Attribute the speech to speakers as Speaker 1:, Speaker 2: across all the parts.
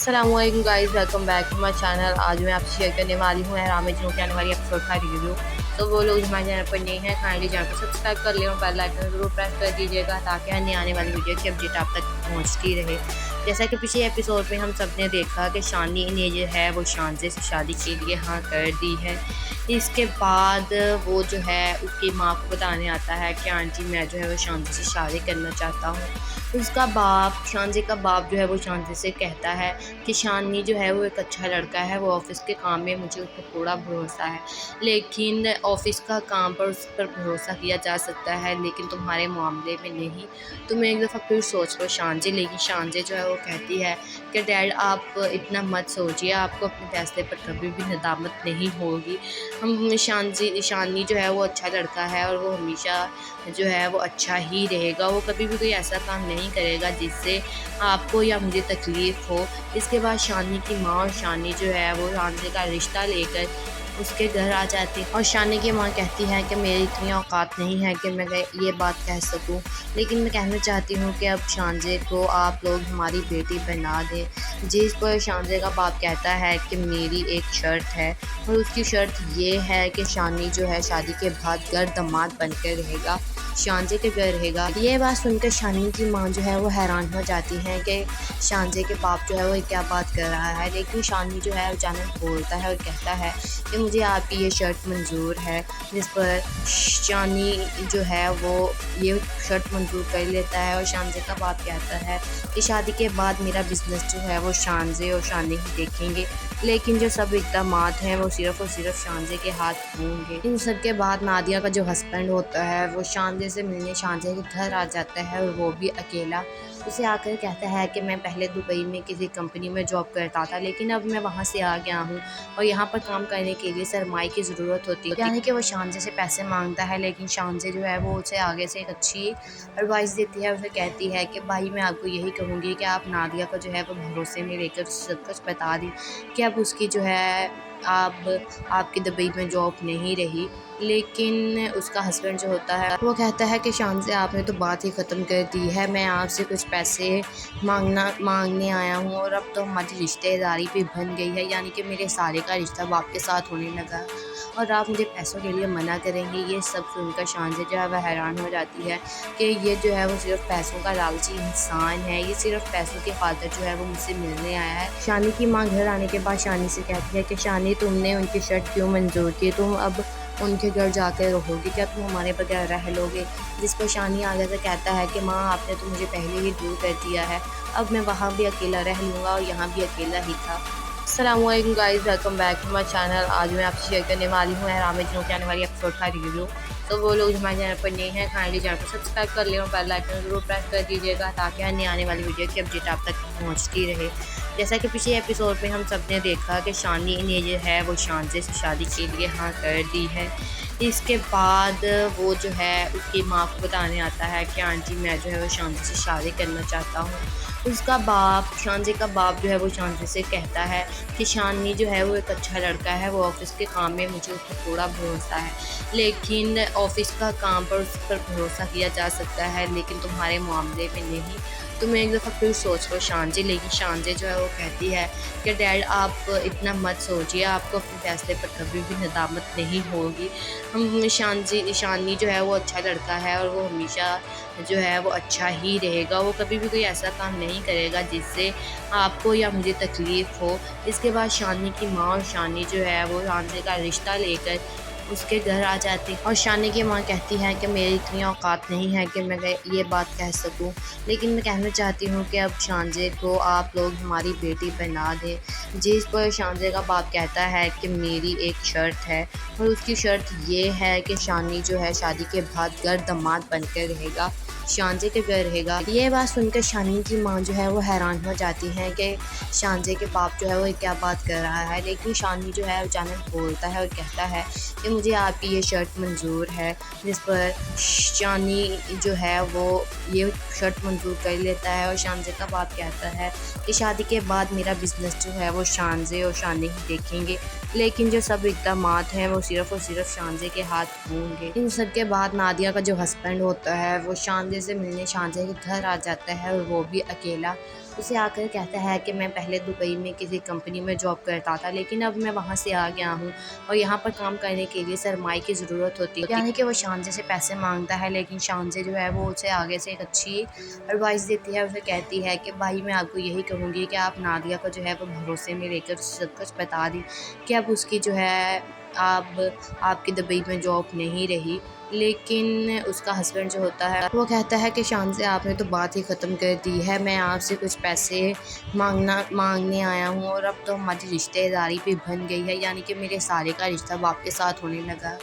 Speaker 1: अस्सलामुअलैकुम guys, welcome back to my channel. आज मैं आपसे शेयर करने वाली हूँ एहराम जुनून के आने वाली एपिसोड का रिव्यू। तो वो लोग हमारे चैनल पर नए हैं, काइंडली चैनल को सब्सक्राइब कर लें और बेल आइकन जरूर प्रेस कर दीजिएगा ताकि अन्य आने वाली वीडियो की अपडेट आप तक पहुँचती रहे। जैसा कि पिछले एपिसोड में हम सब ने देखा कि शानी ने जो है वो शानजे से शादी के लिए हाँ कर दी है। इसके बाद वो जो है उसकी माँ को बताने आता है कि आंटी मैं जो है वो शानजे से शादी करना चाहता हूँ। उसका बाप, शानजे का बाप जो है वो शानजे से कहता है कि शानी जो है वो एक अच्छा लड़का है, वो ऑफ़िस के काम में मुझे उस पर पूरा भरोसा है, लेकिन ऑफ़िस का काम पर उस पर भरोसा किया जा सकता है लेकिन तुम्हारे मामले में नहीं। तुम एक दफ़ा फिर सोच लो शानजे। लेकिन शानजे जो है वो कहती है कि डैड आप इतना मत सोचिए, आपको अपने फैसले पर कभी भी नदामत नहीं होगी। हम शानी जो है वो अच्छा लड़का है और वो हमेशा जो है वो अच्छा ही रहेगा, वो कभी भी कोई ऐसा काम नहीं करेगा जिससे आपको या मुझे तकलीफ़ हो। इसके बाद शानी की माँ और शानी जो है वो शानजे का रिश्ता लेकर उसके घर आ जाती है और शानी की माँ कहती है कि मेरी इतनी औकात नहीं है कि मैं ये बात कह सकूं, लेकिन मैं कहना चाहती हूँ कि अब शानजे को आप लोग हमारी बेटी बना दें। जिस पर शानजे का बाप कहता है कि मेरी एक शर्त है और उसकी शर्त ये है कि शानी जो है शादी के बाद घर दामाद बनकर रहेगा, शानजे के घर रहेगा। ये बात सुनकर शानी की माँ जो है वो हैरान हो जाती है कि शानजे के बाप जो है वो क्या बात कर रहा है। लेकिन शानी जो है अचानक बोलता है और कहता है कि मुझे आपकी ये शर्त मंजूर है। जिस पर शानी जो है वो ये शर्त मंजूर कर लेता है और शानजे का बाप कहता है कि शादी के बाद मेरा बिज़नेस जो है वो शानजे और शानी ही देखेंगे, लेकिन जो सब इक़दामात हैं वो सिर्फ़ और सिर्फ शानजे के हाथ होंगे। इन सब के बाद नादिया का जो हस्बैंड होता है वो शानजे से मिलने शानजे के घर आ जाता है और वो भी अकेला। उसे आकर कहता है कि मैं पहले दुबई में किसी कंपनी में जॉब करता था, लेकिन अब मैं वहाँ से आ गया हूँ और यहाँ पर काम करने के लिए सरमाए की ज़रूरत होती है। यानी कि वो शानजे से पैसे मांगता है, लेकिन शानजे जो है वो उसे आगे से एक अच्छी एडवाइस देती है। उसे कहती है कि भाई मैं आपको यही कहूँगी कि आप नादिया को जो है वो भरोसे में लेकर सब कुछ बता दें कि अब उसकी जो है आपकी दुबई में जॉब नहीं रही। लेकिन उसका हस्बैंड जो होता है वो कहता है कि शानजे आपने तो बात ही ख़त्म कर दी है, मैं आपसे कुछ पैसे मांगने आया हूँ और अब तो हमारी रिश्तेदारी भी बन गई है, यानी कि मेरे सारे का रिश्ता बाप के साथ होने लगा और आप मुझे पैसों के लिए मना करेंगे। ये सब सुनकर शानजे जो है वह हैरान हो जाती है कि ये जो है वो सिर्फ पैसों का लालची इंसान है, ये सिर्फ पैसों की खातिर जो है वो मुझसे मिलने आया है। शानी की माँ घर आने के बाद शानी से कहती है कि शानी तुमने उनकी शर्त क्यों मंजूर की, तुम अब उनके घर जाकर रहोगे, क्या तुम हमारे बगैर रह लोगे। जिस पर शानी आगे से कहता है कि माँ आपने तो मुझे पहले ही दूर कर दिया है, अब मैं वहाँ भी अकेला रह लूँगा और यहाँ भी अकेला ही था। अस्सलामुअलैकुम guys, welcome back to my channel. आज मैं आपसे शेयर करने वाली हूँ एहराम जुनून के आने वाली एपिसोड का रिव्यू। तो वो लोग हमारे चैनल पर नए हैं, काइंडली चैनल को सब्सक्राइब कर लें और बेल आइकन जरूर प्रेस कर दीजिएगा ताकि अन्य आने वाली वीडियो की अपडेट आप तक पहुँचती रहे। जैसा कि पिछले एपिसोड में हम सब ने देखा कि शानी ने जो है वो शानजे से शादी के लिए हाँ कर दी है। इसके बाद वो जो है उसकी माँ को बताने आता है कि आंटी मैं जो है वो शानजे से शादी करना चाहता हूँ। उसका बाप, शानजे का बाप जो है वो शानजे से कहता है कि शानी जो है वो एक अच्छा लड़का है, वो ऑफ़िस के काम में मुझे उस पर पूरा भरोसा है, लेकिन ऑफ़िस का काम पर उस पर भरोसा किया जा सकता है लेकिन तुम्हारे मामले में नहीं। तुम एक दफ़ा फिर सोच लो शानजे। लेकिन शानजे जो है वो कहती है कि डैड आप इतना मत सोचिए, आपको अपने फैसले पर कभी भी नदामत नहीं होगी। हम शानी जो है वो अच्छा लड़का है और वो हमेशा जो है वो अच्छा ही रहेगा, वो कभी भी कोई ऐसा काम नहीं करेगा जिससे आपको या मुझे तकलीफ़ हो। इसके बाद शानी की माँ और शानी जो है वो शानजे का रिश्ता लेकर उसके घर आ जाती है और शानी की माँ कहती है कि मेरी इतनी औकात नहीं है कि मैं ये बात कह सकूं, लेकिन मैं कहना चाहती हूँ कि अब शानजे को आप लोग हमारी बेटी बना दें। जिस पर शानजे का बाप कहता है कि मेरी एक शर्त है और उसकी शर्त ये है कि शानी जो है शादी के बाद घर दामाद बनकर रहेगा, शानजे के घर रहेगा। ये बात सुनकर शानी की माँ जो है वो हैरान हो जाती है कि शानजे के बाप जो है वो क्या बात कर रहा है। लेकिन शानी जो है अचानक बोलता है और कहता है कि मुझे आपकी ये शर्त मंजूर है। जिस पर शानी जो है वो ये शर्त मंजूर कर लेता है और शानजे का बाप कहता है कि शादी के बाद मेरा बिज़नेस जो है वो शानजे और शानी ही देखेंगे, लेकिन जो सब इक़दामात हैं वो सिर्फ़ और सिर्फ शानजे के हाथ होंगे। इन सब के बाद नादिया का जो हस्बैंड होता है वो शानजे शानजे से मिलने शानजे के घर आ जाता है और वो भी अकेला। उसे आकर कहता है कि मैं पहले दुबई में किसी कंपनी में जॉब करता था, लेकिन अब मैं वहाँ से आ गया हूँ और यहाँ पर काम करने के लिए सरमाए की ज़रूरत होती है। यानी कि वो शानजे से पैसे मांगता है, लेकिन शानजे जो है वो उसे आगे से एक अच्छी एडवाइस देती है। उसे कहती है कि भाई मैं आपको यही कहूँगी कि आप नादिया को जो है वो भरोसे में लेकर सब कुछ बता दी कि अब उसकी जो है आपकी दुबई में जॉब नहीं रही। लेकिन उसका हस्बैंड जो होता है वो कहता है कि शान से आपने तो बात ही ख़त्म कर दी है, मैं आपसे कुछ पैसे मांगने आया हूँ और अब तो हमारी रिश्तेदारी भी बन गई है, यानी कि मेरे सारे का रिश्ता बाप के साथ होने लगा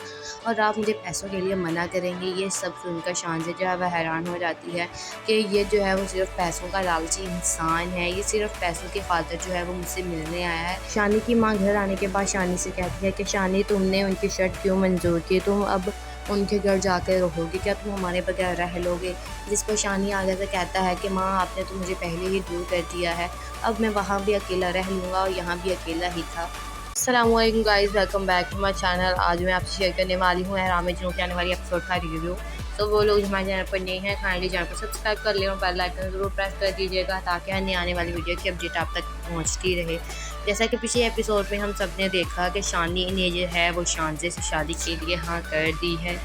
Speaker 1: और आप मुझे पैसों के लिए मना करेंगे। ये सब सुनकर शान से जो है वह हैरान हो जाती है कि ये जो है वो सिर्फ पैसों का लालची इंसान है, ये सिर्फ पैसों की खातिर जो है वो मुझसे मिलने आया है। शानी की माँ घर आने के बाद शानी से कहती है कि शानी तुमने उनकी शर्ट क्यों मंजूर की, तुम अब उनके घर जाकर रहोगे, क्या तुम हमारे बगैर रह लोगे। जिस पर शानी आगे से कहता है कि माँ आपने तो मुझे पहले ही दूर कर दिया है, अब मैं वहाँ भी अकेला रह लूँगा और यहाँ भी अकेला ही था। अस्सलामुअलैकुम guys, welcome back to my channel. आज मैं आपसे शेयर करने वाली हूँ एहराम में जुनून की आने वाली एपिसोड का रिव्यू। तो वो लोग हमारे चैनल पर नए हैं काइंडली चैनल को सब्सक्राइब कर लें और बेल आइकन ज़रूर प्रेस कर दीजिएगा ताकि अन्य आने वाली वीडियो की अपडेट आप तक पहुँचती रहे। जैसा कि पिछले एपिसोड में हम सब ने देखा कि शानी ने जो है वो शानजे से शादी के लिए हाँ कर दी है।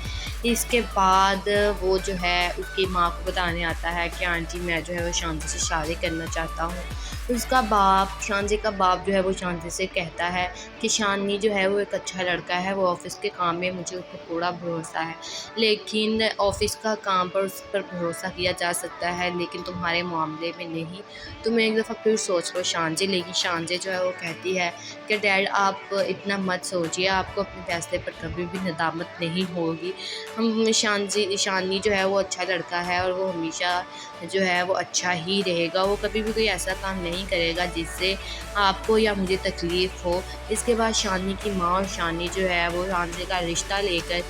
Speaker 1: इसके बाद वो जो है उसकी माँ को बताने आता है कि आंटी मैं जो है वो शानजे से शादी करना चाहता हूँ। उसका बाप शानजे का बाप जो है वो शानजे से कहता है कि शानी जो है वो एक अच्छा लड़का है, वो ऑफिस के काम में मुझे उस पर पूरा भरोसा है, लेकिन ऑफिस का काम पर उस पर भरोसा किया जा सकता है लेकिन तुम्हारे मामले में नहीं। तुम एक दफ़ा फिर सोच लो शानजे। लेकिन शानजे जो है वो कहती है कि डैड आप इतना मत सोचिए, आपको अपने फैसले पर कभी भी नदामत नहीं होगी। हम शानी जो है वो अच्छा लड़का है और वो हमेशा जो है वो अच्छा ही रहेगा, वो कभी भी कोई ऐसा काम नहीं करेगा जिससे आपको या मुझे तकलीफ़ हो। इसके बाद शानी की माँ और शानी जो है वो शानजे का रिश्ता लेकर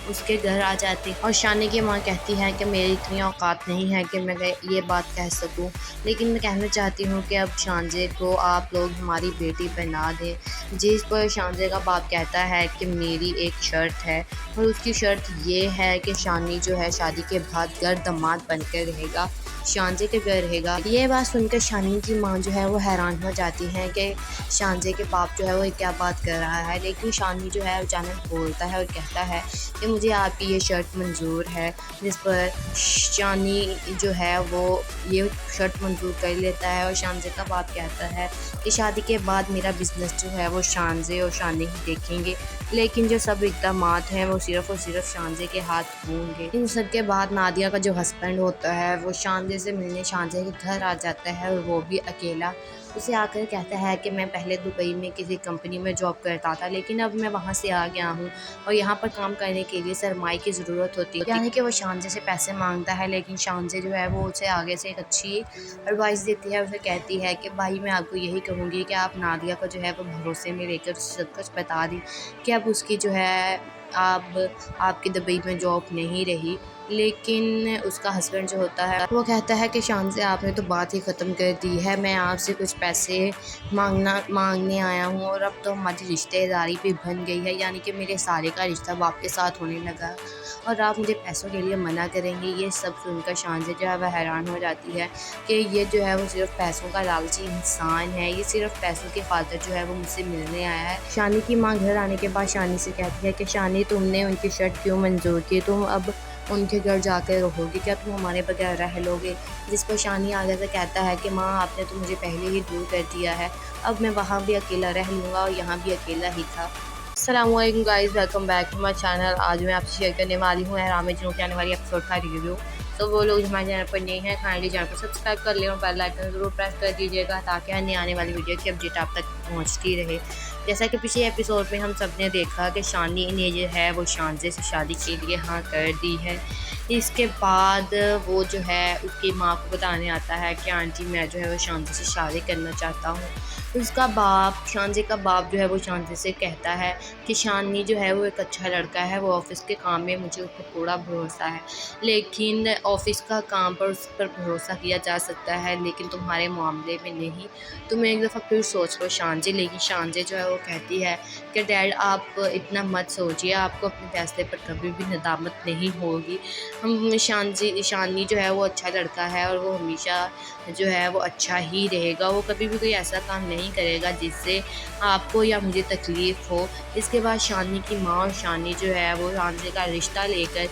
Speaker 1: उसके घर आ जाती और शानी की माँ कहती है कि मेरी इतनी औकात नहीं है कि मैं ये बात कह सकूं, लेकिन मैं कहना चाहती हूँ कि अब शानजे को आप लोग हमारी बेटी बना दें। जिस पर शानजे का बाप कहता है कि मेरी एक शर्त है और उसकी शर्त ये है कि शानी जो है शादी के बाद घर दामाद बनकर रहेगा, शानजे के घर रहेगा। ये बात सुनकर शानी की माँ जो है वो हैरान हो जाती है कि शानजे के बाप जो है वो क्या बात कर रहा है। लेकिन शानी जो है अचानक बोलता है और कहता है कि मुझे आपकी ये शर्ट मंजूर है। जिस पर शानी जो है वो ये शर्ट मंजूर कर लेता है और शानजे का बाप कहता है कि शादी के बाद मेरा बिज़नेस जो है वो शानजे और शानी ही देखेंगे, लेकिन जो सब इक़दामात हैं वो सिर्फ़ और सिर्फ शानजे के हाथ होंगे। इन सब के बाद नादिया का जो हस्बैंड होता है वो शानजे से मिलने शानजे के घर आ जाता है और वो भी अकेला। उसे आकर कहता है कि मैं पहले दुबई में किसी कंपनी में जॉब करता था, लेकिन अब मैं वहाँ से आ गया हूँ और यहाँ पर काम करने के लिए सरमाए की ज़रूरत होती है। यानी कि वो शानजे से पैसे मांगता है, लेकिन शानजे जो है वो उसे आगे से एक अच्छी एडवाइस देती है। उसे कहती है कि भाई मैं आपको यही कहूँगी कि आप नादिया को जो है वो भरोसे में लेकर सब कुछ बता दी कि अब उसकी जो है आपकी दुबई में जॉब नहीं रही। लेकिन उसका हस्बैंड जो होता है वो कहता है कि शान से आपने तो बात ही ख़त्म कर दी है, मैं आपसे कुछ पैसे मांगने आया हूँ और अब तो हमारी रिश्तेदारी भी बन गई है, यानी कि मेरे सारे का रिश्ता बाप के साथ होने लगा और आप मुझे पैसों के लिए मना करेंगे। ये सब सुनकर शान से जो है वह हैरान हो जाती है कि ये जो है वो सिर्फ पैसों का लालची इंसान है, ये सिर्फ पैसों की खातिर जो है वो मुझसे मिलने आया है। शानी की माँ घर आने के बाद शानी से कहती है कि शानी तुमने उनकी शर्ट क्यों मंजूर की, तुम अब उनके घर जाकर रहोगे, क्या तुम हमारे बगैर रह लोगे। जिस पर शानी आगे से कहता है कि माँ आपने तो मुझे पहले ही दूर कर दिया है, अब मैं वहाँ भी अकेला रह लूँगा और यहाँ भी अकेला ही था। अस्सलामुअलैकुम guys, welcome back to my channel. आज मैं आपसे शेयर करने वाली हूँ एहराम में जुनून की आने वाली एपिसोड का रिव्यू। तो वो लोग हमारे चैनल पर नए हैं काइंडली चैनल को सब्सक्राइब कर लें और बेल आइकन ज़रूर प्रेस कर दीजिएगा ताकि अन्य आने वाली वीडियो की अपडेट आप तक पहुँचती रहे। जैसा कि पिछले एपिसोड में हम सब ने देखा कि शानी ने जो है वो शानजे से शादी के लिए हाँ कर दी है। इसके बाद वो जो है उसकी माँ को बताने आता है कि आंटी मैं जो है वो शानजे से शादी करना चाहता हूँ। उसका बाप शानजे का बाप जो है वो शानजे से कहता है कि शानी जो है वो एक अच्छा लड़का है, वो ऑफिस के काम में मुझे उस पर पूरा भरोसा है, लेकिन ऑफिस का काम पर उस पर भरोसा किया जा सकता है लेकिन तुम्हारे मामले में नहीं। तुम एक दफ़ा फिर सोच लो शानजे। लेकिन शानजे जो है वो वो कहती है कि डैड आप इतना मत सोचिए, आपको अपने फैसले पर कभी भी नदामत नहीं होगी। हम शानी जो है वो अच्छा लड़का है और वो हमेशा जो है वो अच्छा ही रहेगा। वो कभी भी कोई ऐसा काम नहीं करेगा जिससे आपको या मुझे तकलीफ़ हो। इसके बाद शानी की माँ और शानी जो है वो शानी का रिश्ता लेकर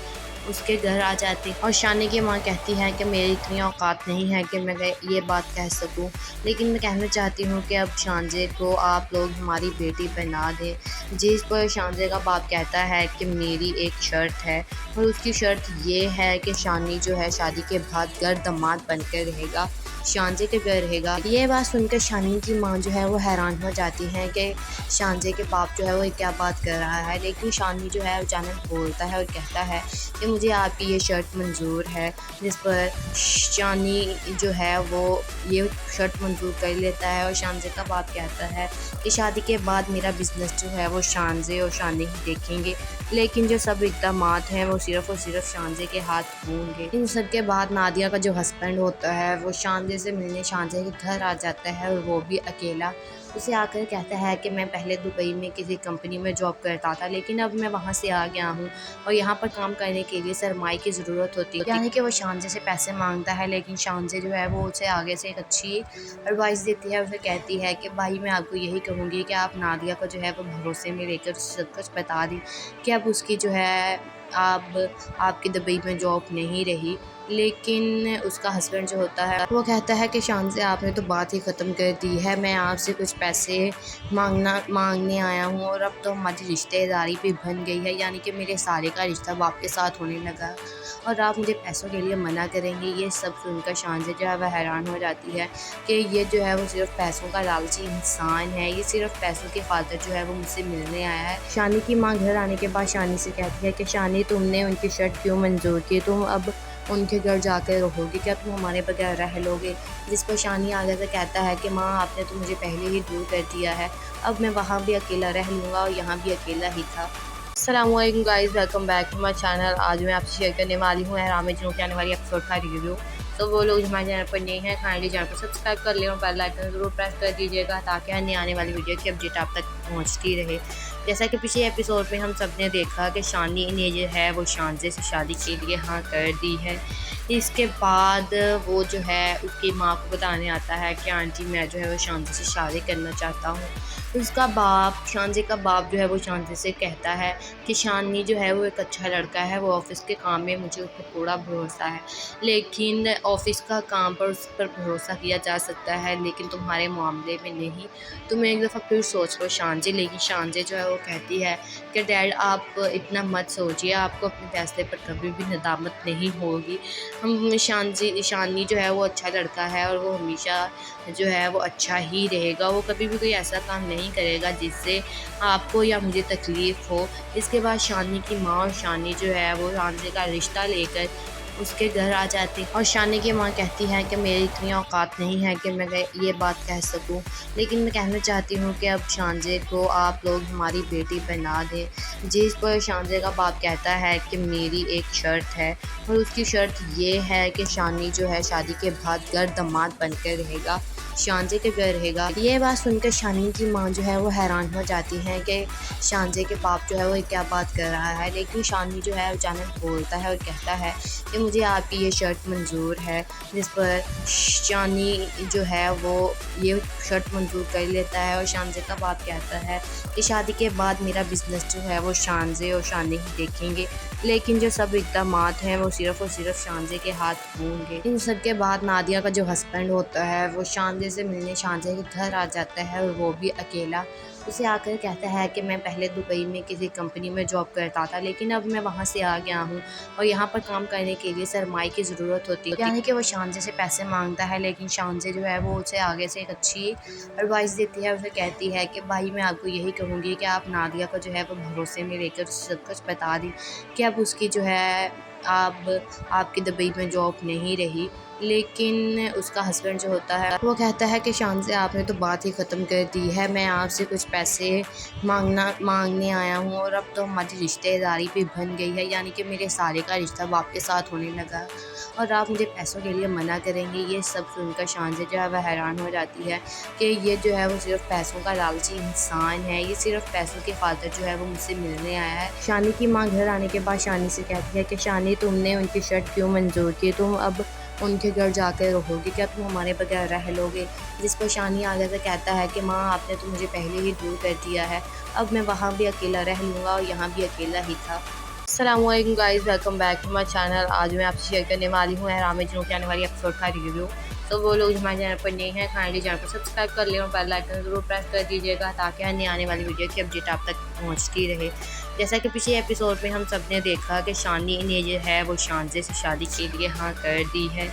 Speaker 1: उसके घर आ जाती और शानी की माँ कहती है कि मेरी इतनी औकात नहीं है कि मैं ये बात कह सकूं, लेकिन मैं कहना चाहती हूँ कि अब शानजे को आप लोग हमारी बेटी बना दें। जिस पर शानजे का बाप कहता है कि मेरी एक शर्त है और उसकी शर्त ये है कि शानी जो है शादी के बाद घर दामाद बनकर रहेगा, शानजे के घर रहेगा। ये बात सुनकर शानी की माँ जो है वो हैरान हो जाती है कि शानजे के बाप जो है वो क्या बात कर रहा है, लेकिन शानी जो है अचानक बोलता है और कहता है कि मुझे आपकी ये शर्त मंजूर है। जिस पर शानी जो है वो ये शर्त मंजूर कर लेता है और शानजे का बाप कहता है कि शादी के बाद मेरा बिजनेस जो है वो शानजे और शानी ही देखेंगे, लेकिन जो सब इक़दामात हैं वो सिर्फ़ और सिर्फ शानजे के हाथ होंगे। इन सब के बाद नादिया का जो हस्बैंड होता है वो शानजे से मिलने शानजे के घर आ जाता है और वो भी अकेला। उसे आकर कहता है कि मैं पहले दुबई में किसी कंपनी में जॉब करता था, लेकिन अब मैं वहाँ से आ गया हूँ और यहाँ पर काम करने के लिए सरमाए की ज़रूरत होती है। यानी कि वो शानजे से पैसे मांगता है, लेकिन शानजे जो है वो उसे आगे से एक अच्छी एडवाइस देती है। उसे कहती है कि भाई मैं आपको यही कहूँगी कि आप नादिया को जो है वो भरोसे में लेकर सब कुछ बता दी कि अब उसकी जो है आपकी दुबई में जॉब नहीं रही। लेकिन उसका हस्बैंड जो होता है वो कहता है कि शानजे आपने तो बात ही ख़त्म कर दी है, मैं आपसे कुछ पैसे मांगने आया हूँ और अब तो हमारी रिश्तेदारी भी बन गई है, यानी कि मेरे साले का रिश्ता बाप के साथ होने लगा और आप मुझे पैसों के लिए मना करेंगे। ये सब सुनकर शानजे जो है वह हैरान हो जाती है कि ये जो है वो सिर्फ पैसों का लालची इंसान है, ये सिर्फ पैसों की खातिर जो है वो मुझसे मिलने आया है। शानी की माँ घर आने के बाद शानी से कहती है कि शानी तुमने उनकी शर्त क्यों मंजूर की, तुम अब उनके घर जाकर रहोगे, क्या तुम हमारे बगैर रह लोगे। जिस पर शानी आगे से कहता है कि माँ आपने तो मुझे पहले ही दूर कर दिया है, अब मैं वहाँ भी अकेला रह लूँगा और यहाँ भी अकेला ही था। अस्सलामुअलैकुम guys, welcome back to my channel. आज मैं आपसे शेयर करने वाली हूँ एहराम जुनून की आने वाली एपिसोड का रिव्यू। तो वो लोग हमारे चैनल पर नए हैं काइंडली चैनल को सब्सक्राइब कर लें और बेल आइकन ज़रूर प्रेस कर दीजिएगा ताकि अन्य आने वाली वीडियो की अपडेट आप तक पहुँचती रहे। जैसा कि पिछले एपिसोड में हम सब ने देखा कि शानी ने जो है वो शानजे से शादी के लिए हाँ कर दी है। इसके बाद वो जो है उसकी माँ को बताने आता है कि आंटी मैं जो है वो शानजे से शादी करना चाहता हूँ। उसका बाप शानजे का बाप जो है वो शानजे से कहता है कि शानी जो है वो एक अच्छा लड़का है, वो ऑफ़िस के काम में मुझे उस पर पूरा भरोसा है, लेकिन ऑफ़िस का काम पर उस पर भरोसा किया जा सकता है लेकिन तुम्हारे मामले में नहीं। तुम एक दफ़ा फिर सोच लो शानजे। लेकिन शानजे जो है वो कहती है कि डैड आप इतना मत सोचिए, आपको अपने फैसले पर कभी भी नदामत नहीं होगी। हम शानी जो है वो अच्छा लड़का है और वो हमेशा जो है वो अच्छा ही रहेगा। वो कभी भी कोई ऐसा काम नहीं करेगा जिससे आपको या मुझे तकलीफ़ हो। इसके बाद शानी की माँ और शानी जो है वो शानजे का रिश्ता लेकर उसके घर आ जाती और शानी की माँ कहती है कि मेरी इतनी औकात नहीं है कि मैं ये बात कह सकूं, लेकिन मैं कहना चाहती हूँ कि अब शानजे को आप लोग हमारी बेटी बना दें। जिस पर शानजे का बाप कहता है कि मेरी एक शर्त है और उसकी शर्त ये है कि शानी जो है शादी के बाद घर दामाद बनकर रहेगा, शानजे के घर रहेगा। ये बात सुनकर शानी की माँ जो है वो हैरान हो जाती है कि शानजे के बाप जो है वो क्या बात कर रहा है, लेकिन शानी जो है अचानक बोलता है और कहता है कि मुझे आपकी ये शर्त मंजूर है। जिस पर शानी जो है वो ये शर्त मंजूर कर लेता है और शानजे का बाप कहता है कि शादी के बाद मेरा बिजनेस जो है वो शानजे और शानी ही देखेंगे, लेकिन जो सब इक़दामात हैं वो सिर्फ़ और सिर्फ शानजे के हाथ होंगे। इन सब के बाद नादिया का जो हस्बैंड होता है वो शानजे से मिलने शानजे के घर आ जाता है और वो भी अकेला। उसे आकर कहता है कि मैं पहले दुबई में किसी कंपनी में जॉब करता था, लेकिन अब मैं वहाँ से आ गया हूँ और यहाँ पर काम करने के लिए सरमाए की ज़रूरत होती है। यानी कि वो शानजे से पैसे मांगता है, लेकिन शानजे जो है वो उसे आगे से एक अच्छी एडवाइस देती है। उसे कहती है कि भाई मैं आपको यही कहूँगी कि आप नादिया को जो है वो भरोसे में लेकर सब कुछ बता दी कि अब उसकी जो है अब आपकी दुबई में जॉब नहीं रही। लेकिन उसका हस्बैंड जो होता है वो कहता है कि शान से आपने तो बात ही ख़त्म कर दी है, मैं आपसे कुछ पैसे मांगने आया हूँ और अब तो हमारी रिश्तेदारी भी बन गई है, यानी कि मेरे सारे का रिश्ता बाप के साथ होने लगा और आप मुझे पैसों के लिए मना करेंगे। ये सब सुनकर शान से जो है वह हैरान हो जाती है कि ये जो है वो सिर्फ पैसों का लालची इंसान है, ये सिर्फ पैसों की खातिर जो है वो मुझसे मिलने आया है। शानी की माँ घर आने के बाद शानी से कहती है कि शानी, तुमने उनकी शर्ट क्यों मंजूर की, तुम अब उनके घर जाकर रहोगे, क्या तुम हमारे बगैर रह लोगे? जिस पर शानी आगे से कहता है कि माँ, आपने तो मुझे पहले ही दूर कर दिया है, अब मैं वहाँ भी अकेला रह लूँगा और यहाँ भी अकेला ही था। अस्सलामुअलैकुम guys, welcome back to my channel. आज मैं आपसे शेयर करने वाली हूँ एहराम जिनों की आने वाली एपिसोड का रिव्यू। तो वो लोग हमारे चैनल पर नए हैं, काइंडली चैनल को सब्सक्राइब कर लें और बेल आइकन ज़रूर प्रेस कर दीजिएगा ताकि हर आने वाली वीडियो की अपडेट आप तक पहुँचती रहे। जैसा कि पिछले एपिसोड में हम सब ने देखा कि शानी ने जो है वो शानजे से शादी के लिए हाँ कर दी है।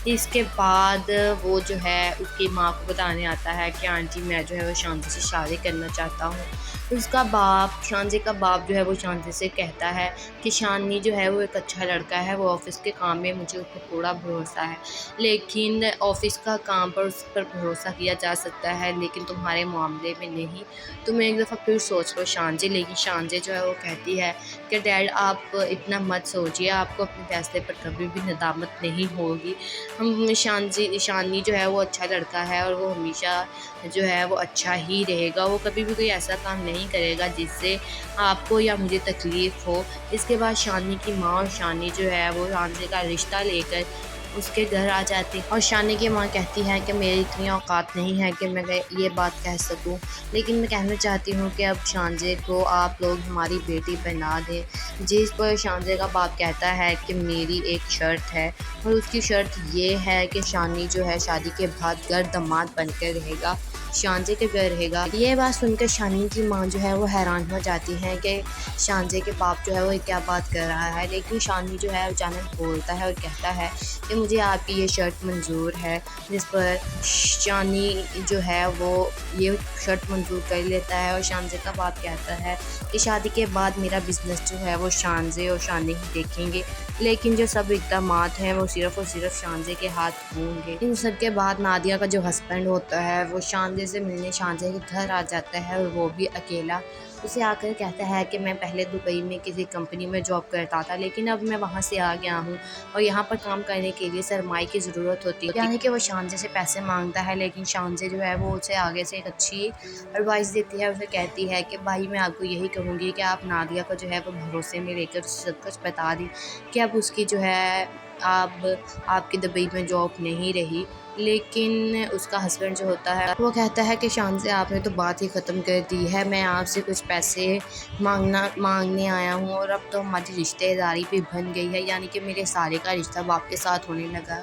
Speaker 1: इसके बाद वो जो है उसकी माँ को बताने आता है कि आंटी, मैं जो है वो शानजे से शादी करना चाहता हूँ। उसका बाप, शानजे का बाप जो है वो शानजे से कहता है कि शानी जो है वो एक अच्छा लड़का है, वो ऑफ़िस के काम में मुझे उस पर थोड़ा भरोसा है, लेकिन ऑफ़िस का काम पर उस पर भरोसा किया जा सकता है लेकिन तुम्हारे मामले में नहीं। तुम एक दफ़ा फिर सोच लो शानजे। लेकिन शानजे जो है वो कहती है कि डैड, आप इतना मत सोचिए, आपको अपने फैसले पर कभी भी नदामत नहीं होगी। हम शानी जो है वो अच्छा लड़का है और वो हमेशा जो है वो अच्छा ही रहेगा, वो कभी भी कोई ऐसा काम नहीं करेगा जिससे आपको या मुझे तकलीफ़ हो। इसके बाद शानी की माँ और शानी जो है वो शानजे का रिश्ता लेकर उसके घर आ जाती और शानी की माँ कहती है कि मेरी इतनी औकात नहीं है कि मैं ये बात कह सकूं, लेकिन मैं कहना चाहती हूँ कि अब शानजे को आप लोग हमारी बेटी बना दें। जिस पर शानजे का बाप कहता है कि मेरी एक शर्त है और उसकी शर्त ये है कि शानी जो है शादी के बाद घर दामाद बनकर रहेगा, शानजे के घर रहेगा। ये बात सुनकर शानी की माँ जो है वो हैरान हो जाती है कि शानजे के बाप जो है वो क्या बात कर रहा है। लेकिन शानी जो है अचानक बोलता है और कहता है कि मुझे आपकी ये शर्ट मंजूर है। जिस पर शानी जो है वो ये शर्ट मंजूर कर लेता है और शानजे का बाप कहता है कि शादी के बाद मेरा बिज़नेस जो है वो शानजे और शानी ही देखेंगे, लेकिन जो सब इक़दामात हैं वो सिर्फ़ और सिर्फ शानजे के हाथ होंगे। इन सब के बाद नादिया का जो हस्बैंड होता है वो शानजे से मिलने शानजे के घर आ जाता है और वो भी अकेला। उसे आकर कहता है कि मैं पहले दुबई में किसी कंपनी में जॉब करता था, लेकिन अब मैं वहाँ से आ गया हूँ और यहाँ पर काम करने के लिए सरमाए की ज़रूरत होती है। यानी कि वो शानजे से पैसे मांगता है, लेकिन शानजे जो है वो उसे आगे से एक अच्छी एडवाइस देती है। उसे कहती है कि भाई, मैं आपको यही कहूँगी कि आप नादिया को जो है वो भरोसे में लेकर सब कुछ बता दें कि अब उसकी जो है आपकी दुबई में जॉब नहीं रही। लेकिन उसका हस्बैंड जो होता है वो कहता है कि शान से आपने तो बात ही ख़त्म कर दी है, मैं आपसे कुछ पैसे मांगने आया हूँ और अब तो हमारी रिश्तेदारी भी बन गई है, यानी कि मेरे सारे का रिश्ता बाप के साथ होने लगा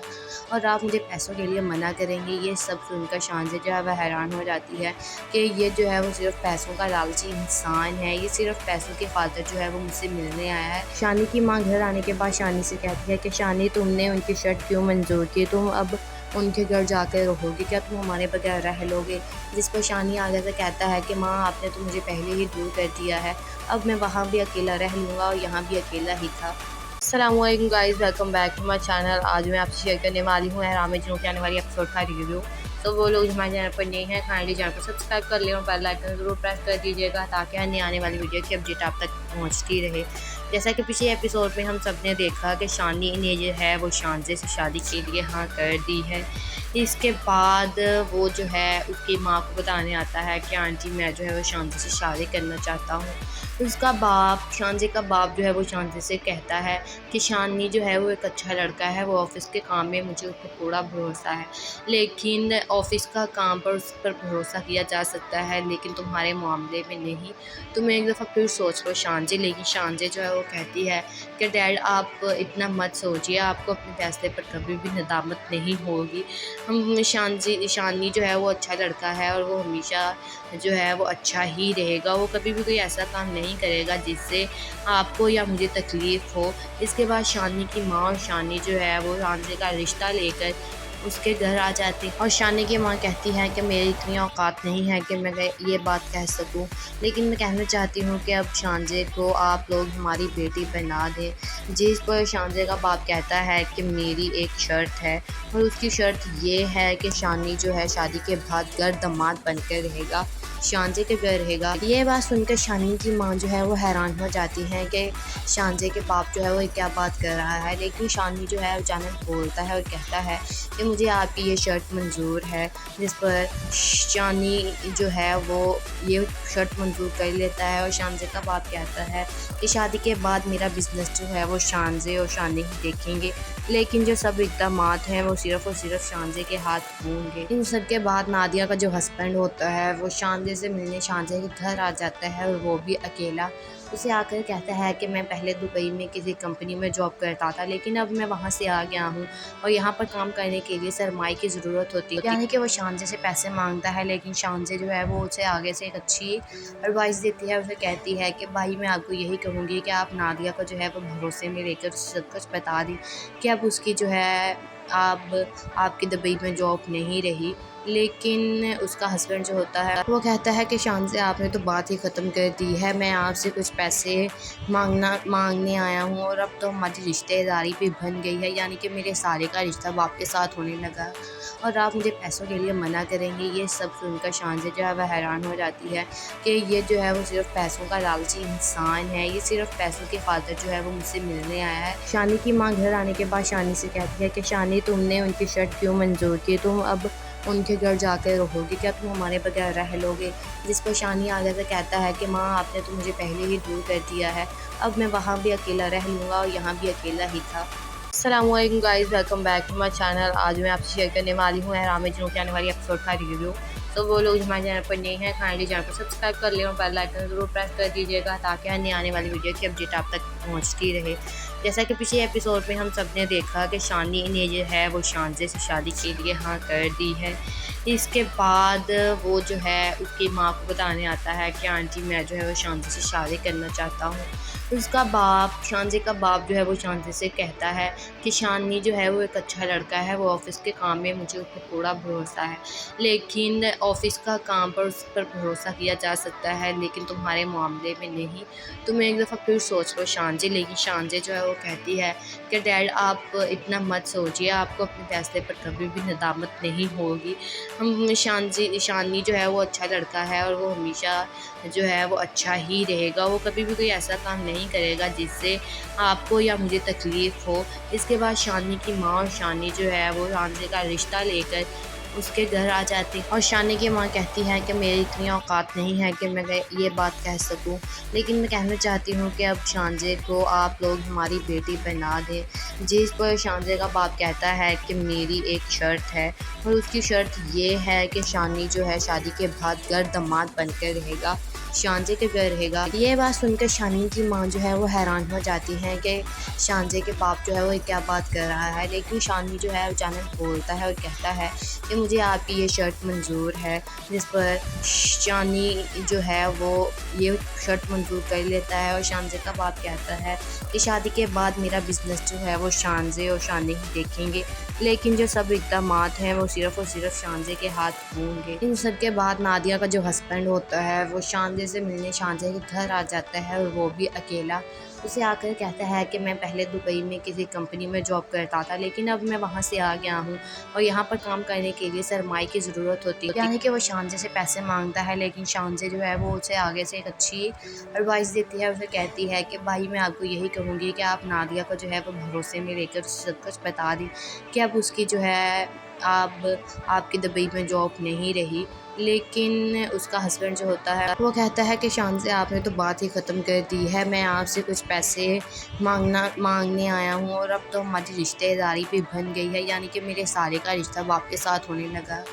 Speaker 1: और आप मुझे पैसों के लिए मना करेंगे। ये सब सुनकर शान से जो है वह हैरान हो जाती है कि ये जो है वो सिर्फ पैसों का लालची इंसान है, ये सिर्फ पैसों की खातिर जो है वो मुझसे मिलने आया है। शानी की माँ घर आने के बाद शानी से कहती है कि शानी, तुमने उनकी शर्ट क्यों मंजूर की, तुम अब उनके घर जाकर रहोगे, क्या तुम हमारे बगैर रह लोगे? जिस पर शानी आगे से कहता है कि माँ, आपने तो मुझे पहले ही दूर कर दिया है, अब मैं वहाँ भी अकेला रह लूँगा और यहाँ भी अकेला ही था। अस्सलामुअलैकुम guys, welcome back to my channel. आज मैं आपसे शेयर करने वाली हूँ एहराम जिनों की आने वाली एपिसोड का रिव्यू। तो वो लोग हमारे चैनल पर नए हैं, काइंडली चैनल को सब्सक्राइब कर लें और बेल आइकन ज़रूर प्रेस कर दीजिएगा ताकि हर आने वाली वीडियो की अपडेट आप तक पहुँचती रहे। जैसा कि पिछले एपिसोड में हम सब ने देखा कि शानी ने जो है वो शानजे से शादी के लिए हाँ कर दी है। इसके बाद वो जो है उसकी माँ को बताने आता है कि आंटी, मैं जो है वो शानजे से शादी करना चाहता हूँ। उसका बाप, शानजे का बाप जो है वो शानजे से कहता है कि शानी जो है वो एक अच्छा लड़का है, वो ऑफ़िस के काम में मुझे उस पर थोड़ा भरोसा है, लेकिन ऑफ़िस का काम पर उस पर भरोसा किया जा सकता है लेकिन तुम्हारे मामले में नहीं। तुम एक दफ़ा फिर सोच लो शानजे। लेकिन शानजे जो है वो कहती है कि डैड, आप इतना मत सोचिए, आपको अपने फैसले पर कभी भी नदामत नहीं होगी। हम शानी जो है वो अच्छा लड़का है और वो हमेशा जो है वो अच्छा ही रहेगा, वो कभी भी कोई ऐसा काम नहीं करेगा जिससे आपको या मुझे तकलीफ़ हो। इसके बाद शानी की माँ और शानी जो है वो शानजे का रिश्ता लेकर उसके घर आ जाती और शानी की माँ कहती है कि मेरी इतनी औकात नहीं है कि मैं ये बात कह सकूं, लेकिन मैं कहना चाहती हूँ कि अब शानजे को आप लोग हमारी बेटी बना दें। जिस पर शानजे का बाप कहता है कि मेरी एक शर्त है, और उसकी शर्त ये है कि शानी जो है शादी के बाद घर दामाद बनकर रहेगा, शानजे के घर रहेगा। ये बात सुनकर शानी की माँ जो है वो हैरान हो जाती है कि शानजे के बाप जो है वो क्या बात कर रहा है, लेकिन शानी जो है अचानक बोलता है और कहता है कि मुझे आपकी ये शर्त मंजूर है। जिस पर शानी जो है वो ये शर्त मंजूर कर लेता है, और शानजे का बाप कहता है कि शादी के बाद मेरा बिजनेस जो है वो शानजे और शानी ही देखेंगे, लेकिन जो सब इक़दामात हैं वो सिर्फ़ और सिर्फ शानजे के हाथ होंगे। इन सब के बाद नादिया का जो हस्बैंड होता है वो शानजे से मिलने शानजे के घर आ जाता है, और वो भी अकेला। उसे आकर कहता है कि मैं पहले दुबई में किसी कंपनी में जॉब करता था, लेकिन अब मैं वहाँ से आ गया हूँ और यहाँ पर काम करने के लिए सरमाए की ज़रूरत होती है। यानी कि वो शानजे से पैसे मांगता है, लेकिन शानजे जो है वो उसे आगे से एक अच्छी एडवाइस देती है। उसे कहती है कि भाई मैं आपको यही कहूँगी कि आप नादिया को जो है वो भरोसे में लेकर सब कुछ बता दी कि अब उसकी जो है आपकी दुबई में जॉब नहीं रही। लेकिन उसका हस्बैंड जो होता है वो कहता है कि शानजे आपने तो बात ही ख़त्म कर दी है, मैं आपसे कुछ पैसे मांगने आया हूँ, और अब तो हमारी रिश्तेदारी भी बन गई है, यानी कि मेरे सारे का रिश्ता बाप के साथ होने लगा, और आप मुझे पैसों के लिए मना करेंगे। ये सब सुनकर शानजे जो है वह हैरान हो जाती है कि ये जो है वो सिर्फ पैसों का लालची इंसान है, ये सिर्फ पैसों की खातिर जो है वो मुझसे मिलने आया है। शानी की माँ घर आने के बाद शानी से कहती है कि शानी तुमने उनकी शर्त क्यों मंजूर की, तुम अब उनके घर जाकर रहोगे, क्या तुम हमारे बगैर रह लोगे। जिस पर शानी आगे से कहता है कि माँ आपने तो मुझे पहले ही दूर कर दिया है, अब मैं वहाँ भी अकेला रह लूँगा और यहाँ भी अकेला ही था। अस्सलामुअलैकुम guys, welcome back to my channel. आज मैं आपसे शेयर करने वाली हूँ एहराम में जिनों के आने वाली एपिसोड का रिव्यू। तो वो लोग हमारे चैनल पर नए हैं, काइंडली चैनल को सब्सक्राइब कर लें और बेल आइकन ज़रूर प्रेस कर दीजिएगा, ताकि अन्य आने वाली वीडियो की अपडेट आप तक पहुँचती रहे। जैसा कि पिछले एपिसोड में हम सब ने देखा कि शानी ने जो है वो शानजे से शादी के लिए हाँ कर दी है। इसके बाद वो जो है उसकी माँ को बताने आता है कि आंटी मैं जो है वो शानजे से शादी करना चाहता हूँ। उसका बाप, शानजे का बाप जो है वो शानजे से कहता है कि शानी जो है वो एक अच्छा लड़का है, वो ऑफ़िस के काम में मुझे उस पर पूरा भरोसा है, लेकिन ऑफ़िस का काम पर उस पर भरोसा किया जा सकता है, लेकिन तुम्हारे मामले में नहीं। तुम एक दफ़ा फिर सोच लो शानजे। लेकिन शानजे जो है वो कहती है कि डैड आप इतना मत सोचिए, आपको अपने फैसले पर कभी भी नदामत नहीं होगी। हम शानी जो है वो अच्छा लड़का है, और वो हमेशा जो है वो अच्छा ही रहेगा, वो कभी भी कोई ऐसा काम नहीं करेगा जिससे आपको या मुझे तकलीफ़ हो। इसके बाद शानी की माँ और शानी जो है वो शानजे का रिश्ता लेकर उसके घर आ जाती, और शानी की माँ कहती है कि मेरी इतनी औकात नहीं है कि मैं ये बात कह सकूं, लेकिन मैं कहना चाहती हूँ कि अब शानजे को आप लोग हमारी बेटी बना दें। जिस पर शानजे का बाप कहता है कि मेरी एक शर्त है, और उसकी शर्त ये है कि शानी जो है शादी के बाद घर दामाद बनकर रहेगा, शानजे के घर रहेगा। ये बात सुनकर शानी की माँ जो है वो हैरान हो जाती है कि शानजे के बाप जो है वो क्या बात कर रहा है, लेकिन शानी जो है अचानक बोलता है और कहता है कि मुझे आपकी ये शर्त मंजूर है। जिस पर शानी जो है वो ये शर्त मंजूर कर लेता है, और शानजे का बाप कहता है कि शादी के बाद मेरा बिजनेस जो है वो शानजे और शानी ही देखेंगे, लेकिन जो सब इक़दामात हैं वो सिर्फ़ और सिर्फ शानजे के हाथ होंगे। इन सब के बाद नादिया का जो हस्बैंड होता है वो शानजे से मिलने शानजे के घर आ जाता है, और वो भी अकेला। उसे आकर कहता है कि मैं पहले दुबई में किसी कंपनी में जॉब करता था, लेकिन अब मैं वहाँ से आ गया हूँ और यहाँ पर काम करने के लिए सरमाए की ज़रूरत होती है। यानी कि वो शानजे से पैसे मांगता है, लेकिन शानजे जो है वो उसे आगे से एक अच्छी एडवाइस देती है। उसे कहती है कि भाई मैं आपको यही कहूँगी कि आप नादिया को जो है वो भरोसे में लेकर सब कुछ बता दी कि अब उसकी जो है आपकी दुबई में जॉब नहीं रही। लेकिन उसका हस्बैंड जो होता है वो कहता है कि शानजे आपने तो बात ही ख़त्म कर दी है, मैं आपसे कुछ पैसे मांगने आया हूँ, और अब तो हमारी रिश्तेदारी भी बन गई है, यानी कि मेरे सारे का रिश्ता बाप के साथ होने लगा,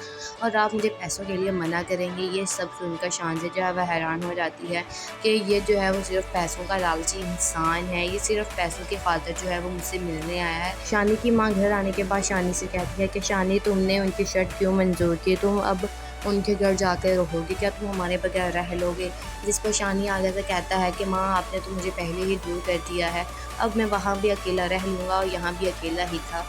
Speaker 1: और आप मुझे पैसों के लिए मना करेंगे। ये सब सुनकर शानजे जो है वह हैरान हो जाती है कि ये जो है वो सिर्फ पैसों का लालची इंसान है, ये सिर्फ पैसों की खातिर जो है वो मुझसे मिलने आया है। शानी की माँ घर आने के बाद शानी से कहती है कि शानी तुमने उनकी शर्त क्यों मंजूर की, तुम अब उनके घर जाकर रहोगे, क्या तुम हमारे बगैर रह लोगे। जिस पर शानी आगे से कहता है कि माँ आपने तो मुझे पहले ही दूर कर दिया है, अब मैं वहाँ भी अकेला रह लूँगा और यहाँ भी अकेला ही था।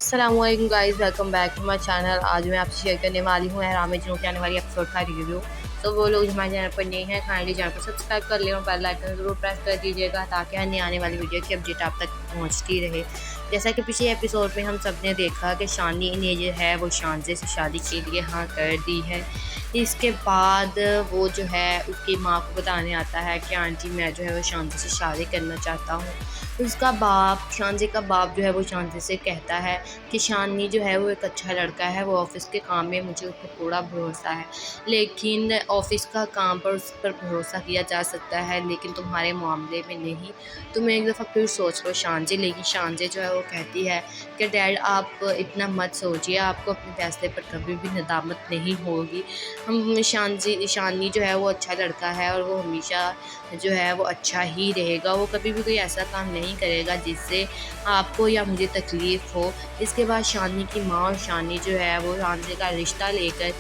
Speaker 1: अस्सलामुअलैकुम guys, welcome back to my channel. आज मैं आपसे शेयर करने वाली हूँ एहराम में जुनून के आने वाली एपिसोड का रिव्यू। तो वो लोग हमारे चैनल पर नए हैं, काइंडली चैनल को सब्सक्राइब कर लें और बेल आइकन ज़रूर प्रेस कर दीजिएगा ताकि अन्य आने वाली वीडियो की अपडेट आप तक पहुँचती रहे। जैसा कि पिछले एपिसोड में हम सब ने देखा कि शानी ने जो है वो शानजे से शादी के लिए हाँ कर दी है। इसके बाद वो जो है उसकी माँ को बताने आता है कि आंटी मैं जो है वो शानजे से शादी करना चाहता हूँ। उसका बाप, शानजे का बाप जो है वो शानजे से कहता है कि शानी जो है वो एक अच्छा लड़का है, वो ऑफ़िस के काम में मुझे उस पर पूरा भरोसा है, लेकिन ऑफ़िस का काम पर उस पर भरोसा किया जा सकता है लेकिन तुम्हारे मामले में नहीं। तुम एक दफ़ा फिर सोच लो शानजे। लेकिन शानजे जो है वो कहती है कि डैड आप इतना मत सोचिए, आपको अपने फैसले पर कभी भी नदामत नहीं होगी। हम शानी जो है वो अच्छा लड़का है और वो हमेशा जो है वो अच्छा ही रहेगा। वो कभी भी कोई ऐसा काम नहीं करेगा जिससे आपको या मुझे तकलीफ़ हो। इसके बाद शानी की माँ और शानी जो है वो शानजे का रिश्ता लेकर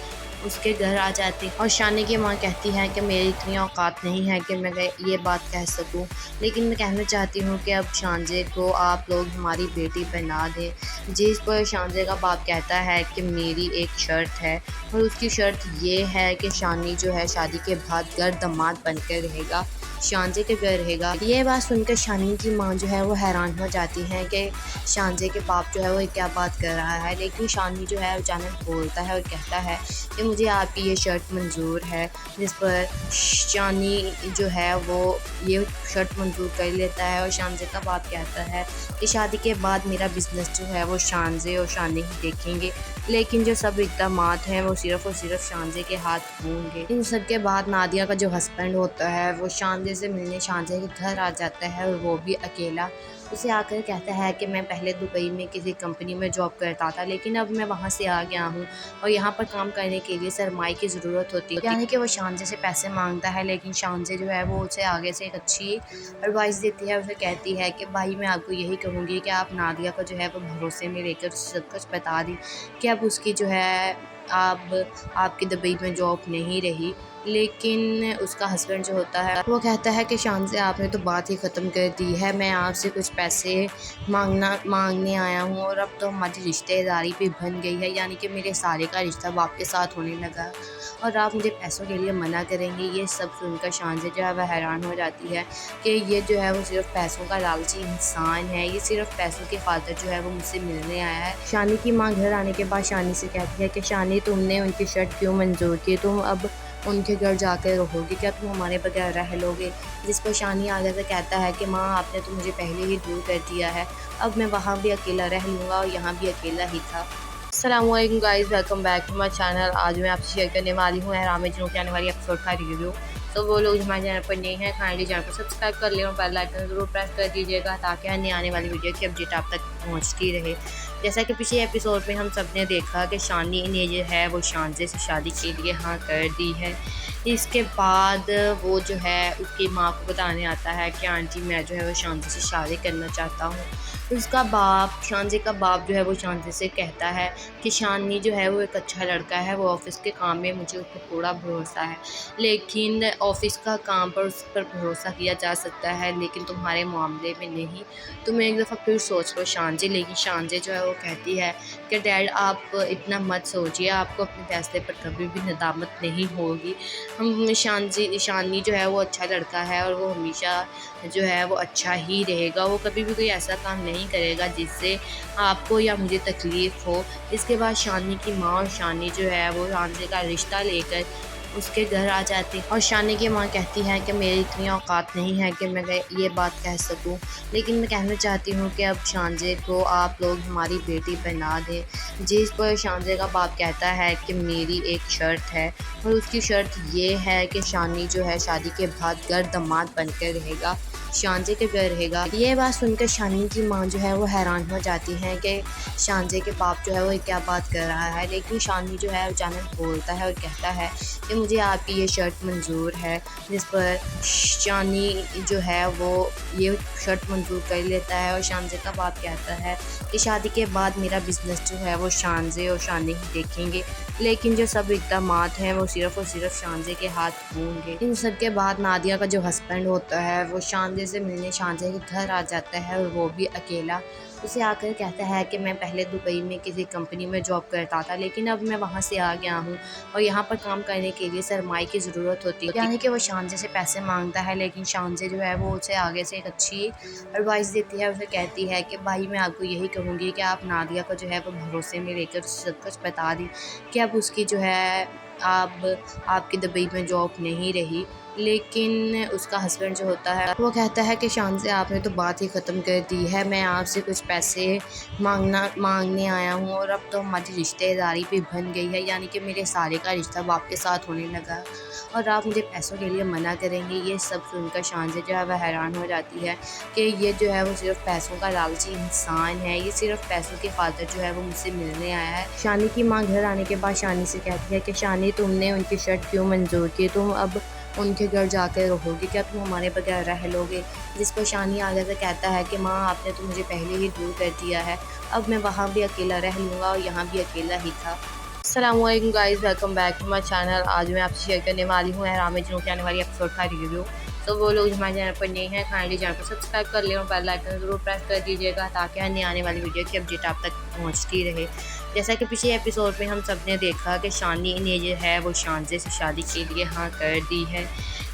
Speaker 1: उसके घर आ जाती और शानी की माँ कहती है कि मेरी इतनी औकात नहीं है कि मैं ये बात कह सकूं, लेकिन मैं कहना चाहती हूँ कि अब शानजे को आप लोग हमारी बेटी बना दें। जिस पर शानजे का बाप कहता है कि मेरी एक शर्त है और उसकी शर्त ये है कि शानी जो है शादी के बाद घर दामाद बनकर रहेगा, शानजे के घर रहेगा। ये बात सुनकर शानी की माँ जो है वो हैरान हो जाती है कि शानजे के बाप जो है वो क्या बात कर रहा है। लेकिन शानी जो है अचानक बोलता है और कहता है कि मुझे आपकी ये शर्ट मंजूर है। जिस पर शानी जो है वो ये शर्ट मंजूर कर लेता है और शानजे का बाप कहता है कि शादी के बाद मेरा बिजनेस जो है वो शानजे और शानी ही देखेंगे, लेकिन जो सब इक़दामात हैं वो सिर्फ़ और सिर्फ शानजे के हाथ होंगे। इन सब के बाद नादिया का जो हस्बैंड होता है वो शानजे से मिलने शानजे के घर आ जाता है और वो भी अकेला। उसे आकर कहता है कि मैं पहले दुबई में किसी कंपनी में जॉब करता था, लेकिन अब मैं वहाँ से आ गया हूँ और यहाँ पर काम करने के लिए सरमाए की ज़रूरत होती है। यानी कि वो शानजे से पैसे मांगता है, लेकिन शानजे जो है वो उसे आगे से एक अच्छी एडवाइस देती है। उसे कहती है कि भाई मैं आपको यही कहूँगी कि आप नादिया को जो है वो भरोसे में लेकर सब कुछ बता दें कि अब उसकी जो है आपकी दुबई में जॉब नहीं रही। लेकिन उसका हस्बैंड जो होता है वो कहता है कि शानजे आपने तो बात ही ख़त्म कर दी है, मैं आपसे कुछ पैसे मांगने आया हूँ और अब तो हमारी रिश्तेदारी भी बन गई है, यानी कि मेरे सारे का रिश्ता अब आपके साथ होने लगा और आप मुझे पैसों के लिए मना करेंगे। ये सब सुनकर शानजे जो है वह हैरान हो जाती है कि ये जो है वो सिर्फ पैसों का लालची इंसान है, ये सिर्फ पैसों की खातिर जो है वो मुझसे मिलने आया है। शानी की माँ घर आने के बाद शानी से कहती है कि शानी तुमने उनकी शर्ट क्यों मंजूर की, तुम अब उनके घर जाकर रहोगे, क्या तुम हमारे बगैर रह लोगे। जिस पर शानी आगे से कहता है कि माँ आपने तो मुझे पहले ही दूर कर दिया है, अब मैं वहाँ भी अकेला रह लूँगा और यहाँ भी अकेला ही था। अस्सलामुअलैकुम guys, welcome back to my channel. आज मैं आपसे शेयर करने वाली हूँ एहराम में जुनून के आने वाली एपिसोड का रिव्यू। तो वो लोग हमारे चैनल पर नए हैं, काइंडली चैनल को सब्सक्राइब कर लें और बेल आइकन ज़रूर प्रेस कर दीजिएगा ताकि अन्य आने वाली वीडियो की अपडेट आप तक पहुँचती रहे। जैसा कि पिछले एपिसोड में हम सब ने देखा कि शानी ने जो है वो शानजे से शादी के लिए हाँ कर दी है। इसके बाद वो जो है उसकी माँ को बताने आता है कि आंटी मैं जो है वो शानजे से शादी करना चाहता हूँ। उसका बाप, शानजे का बाप जो है वो शानजे से कहता है कि शानी जो है वो एक अच्छा लड़का है, वो ऑफ़िस के काम में मुझे उस पर पूरा भरोसा है, लेकिन ऑफ़िस का काम पर उस पर भरोसा किया जा सकता है लेकिन तुम्हारे मामले में नहीं। तुम एक दफ़ा फिर सोच लो शानजे। लेकिन शानजे जो है वो कहती है कि डैड आप इतना मत सोचिए, आपको अपने फैसले पर कभी भी नदामत नहीं होगी। हम शानी जो है वो अच्छा लड़का है और वो हमेशा जो है वो अच्छा ही रहेगा। वो कभी भी कोई ऐसा काम नहीं करेगा जिससे आपको या मुझे तकलीफ़ हो। इसके बाद शानी की माँ और शानी जो है वो शानजे का रिश्ता लेकर उसके घर आ जाती और शानी की माँ कहती है कि मेरी इतनी औकात नहीं है कि मैं ये बात कह सकूं, लेकिन मैं कहना चाहती हूँ कि अब शानजे को आप लोग हमारी बेटी बना दें। जिस पर शानजे का बाप कहता है कि मेरी एक शर्त है और उसकी शर्त ये है कि शानी जो है शादी के बाद घर दामाद बनकर रहेगा, शानजे के घर रहेगा। ये बात सुनकर शानी की माँ जो है वो हैरान हो जाती है कि शानजे के बाप जो है वो क्या बात कर रहा है। लेकिन शानी जो है अचानक बोलता है और कहता है कि मुझे आपकी ये शर्ट मंजूर है। जिस पर शानी जो है वो ये शर्ट मंजूर कर लेता है और शानजे का बाप कहता है कि शादी के बाद मेरा बिजनेस जो है वो शानजे और शानी ही देखेंगे, लेकिन जो सब इक़दामात हैं वो सिर्फ़ और सिर्फ शानजे के हाथ होंगे। इन सब के बाद नादिया का जो हस्बैंड होता है वो शानजे शांजे से मिलने शांजे के घर आ जाता है और वो भी अकेला। उसे आकर कहता है कि मैं पहले दुबई में किसी कंपनी में जॉब करता था, लेकिन अब मैं वहाँ से आ गया हूँ और यहाँ पर काम करने के लिए सरमाए की ज़रूरत होती है। यानी कि वो शांजे से पैसे मांगता है, लेकिन शांजे जो है वो उसे आगे से एक अच्छी एडवाइस देती है। उसे कहती है कि भाई मैं आपको यही कहूँगी कि आप नादिया को जो है वो भरोसे में लेकर सब कुछ बता दें कि अब उसकी जो है आपकी दुबई में जॉब नहीं रही। लेकिन उसका हस्बैंड जो होता है वो कहता है कि शांजे आपने तो बात ही ख़त्म कर दी है, मैं आपसे कुछ पैसे मांगने आया हूँ और अब तो हमारी रिश्तेदारी भी बन गई है, यानी कि मेरे साले का रिश्ता अब आपके साथ होने लगा और आप मुझे पैसों के लिए मना करेंगे। ये सब सुनकर शांजे जो है वह हैरान हो जाती है कि ये जो है वो सिर्फ पैसों का लालची इंसान है, ये सिर्फ पैसों की खातिर जो है वो मुझसे मिलने आया है। शानी की माँ घर आने के बाद शानी से कहती है कि शानी तुमने उनकी शर्ट क्यों मंजूर की, तुम अब उनके घर जाकर रहोगे, क्या तुम हमारे बगैर रह लोगे। जिस पर शानी आगे से कहता है कि माँ आपने तो मुझे पहले ही दूर कर दिया है, अब मैं वहाँ भी अकेला रह लूँगा और यहाँ भी अकेला ही था। अस्सलामुअलैकुम guys, welcome back to my channel. आज मैं आपसे शेयर करने वाली हूँ एहराम जुनून की आने वाली एपिसोड का रिव्यू। तो वो लोग हमारे चैनल पर नए हैं, काइंडली चैनल को सब्सक्राइब कर लें और बेल आइकन ज़रूर प्रेस कर दीजिएगा ताकि अन्य आने वाली वीडियो की अपडेट आप तक पहुँचती रहे। जैसा कि पिछले एपिसोड में हम सब ने देखा कि शानी ने जो है वो शांजे से शादी के लिए हाँ कर दी है।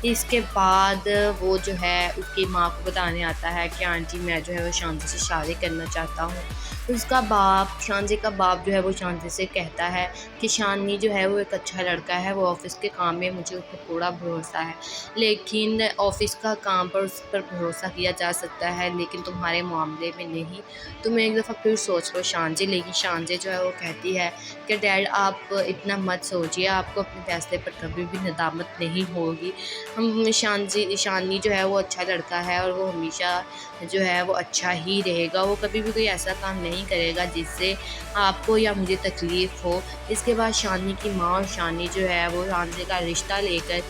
Speaker 1: इसके बाद वो जो है उसकी माँ को बताने आता है कि आंटी मैं जो है वो शांजे से शादी करना चाहता हूँ। उसका बाप, शांजे का बाप जो है वो शांजे से कहता है कि शानी जो है वो एक अच्छा लड़का है, वो ऑफिस के काम में मुझे उस पर पूरा भरोसा है, लेकिन ऑफिस का काम पर उस पर भरोसा किया जा सकता है लेकिन तुम्हारे मामले में नहीं। तुम एक दफ़ा फिर सोच लो शांजे। लेकिन शांजे जो है वो कहती है कि डैड आप इतना मत सोचिए, आपको अपने फैसले पर कभी भी नदामत नहीं होगी। हम शानी जो है वो अच्छा लड़का है और वो हमेशा जो है वो अच्छा ही रहेगा, वो कभी भी कोई ऐसा काम नहीं करेगा जिससे आपको या मुझे तकलीफ़ हो। इसके बाद शानी की माँ और शानी जो है वो शांजे का रिश्ता लेकर